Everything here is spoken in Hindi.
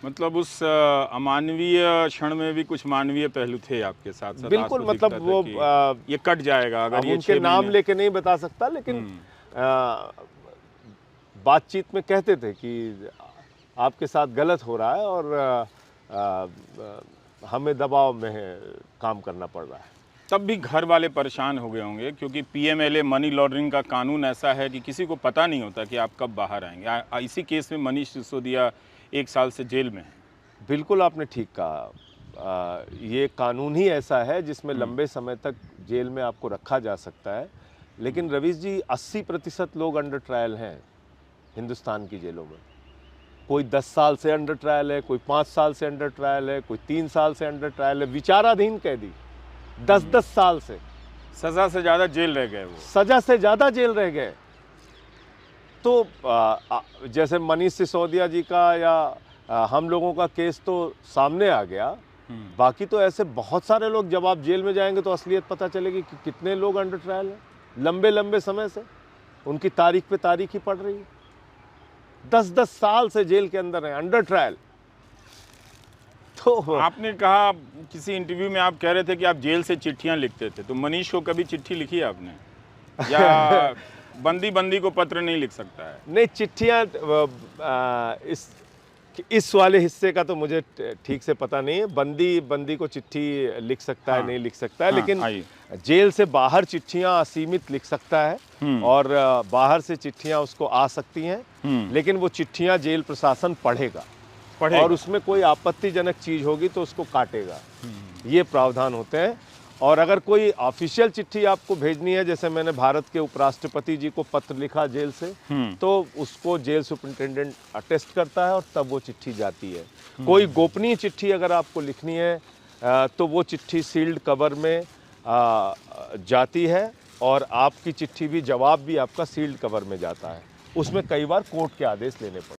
मतलब उस अमानवीय क्षण में भी कुछ मानवीय पहलू थे आपके साथ साथ। बिल्कुल, मतलब वो ये कट जाएगा अगर ये उनके नाम लेके नहीं बता सकता, लेकिन बातचीत में कहते थे कि आपके साथ गलत हो रहा है और हमें दबाव में काम करना पड़ रहा है। तब भी घर वाले परेशान हो गए होंगे, क्योंकि पीएमएलए मनी लॉन्ड्रिंग का कानून ऐसा है कि किसी को पता नहीं होता कि आप कब बाहर आएंगे। इसी केस में मनीष सिसोदिया 1 साल से जेल में है। बिल्कुल आपने ठीक कहा। ये कानून ही ऐसा है जिसमें लंबे समय तक जेल में आपको रखा जा सकता है। लेकिन रवीश जी, 80% लोग अंडर ट्रायल हैं हिंदुस्तान की जेलों में। कोई 10 साल से अंडर ट्रायल है, कोई 5 साल से अंडर ट्रायल है, कोई 3 साल से अंडर ट्रायल है। विचाराधीन कैदी 10-10 साल से, सजा से ज़्यादा जेल रह गए, वो सजा से ज़्यादा जेल रह गए। तो जैसे मनीष सिसोदिया जी का या हम लोगों का केस तो सामने आ गया, बाकी तो ऐसे बहुत सारे लोग, जब आप जेल में जाएंगे तो असलियत पता चलेगी कि कितने लोग अंडर ट्रायल हैं लंबे लंबे समय से। उनकी तारीख पे तारीख ही पड़ रही है। 10-10 साल से जेल के अंदर है, अंडर ट्रायल। तो आपने कहा किसी इंटरव्यू में, आप कह रहे थे कि आप जेल से चिट्ठियां लिखते थे, तो मनीष को कभी चिट्ठी लिखी है आपने? या बंदी को पत्र नहीं लिख सकता है? नहीं, चिट्ठियां इस वाले हिस्से का तो मुझे ठीक से पता नहीं है। बंदी को चिट्ठी लिख सकता है, नहीं लिख सकता है, लेकिन जेल से बाहर चिट्ठियां असीमित लिख सकता है और बाहर से चिट्ठियां उसको आ सकती हैं। लेकिन वो चिट्ठियां जेल प्रशासन पढ़ेगा और उसमें कोई आपत्तिजनक चीज होगी तो उसको काटेगा। ये प्रावधान होते हैं। और अगर कोई ऑफिशियल चिट्ठी आपको भेजनी है, जैसे मैंने भारत के उपराष्ट्रपति जी को पत्र लिखा जेल से, तो उसको जेल सुपरिटेंडेंट अटेस्ट करता है और तब वो चिट्ठी जाती है। कोई गोपनीय चिट्ठी अगर आपको लिखनी है तो वो चिट्ठी सील्ड कवर में जाती है और आपकी चिट्ठी भी, जवाब भी आपका सील्ड कवर में जाता है। उसमें कई बार कोर्ट के आदेश लेने पड़ते हैं।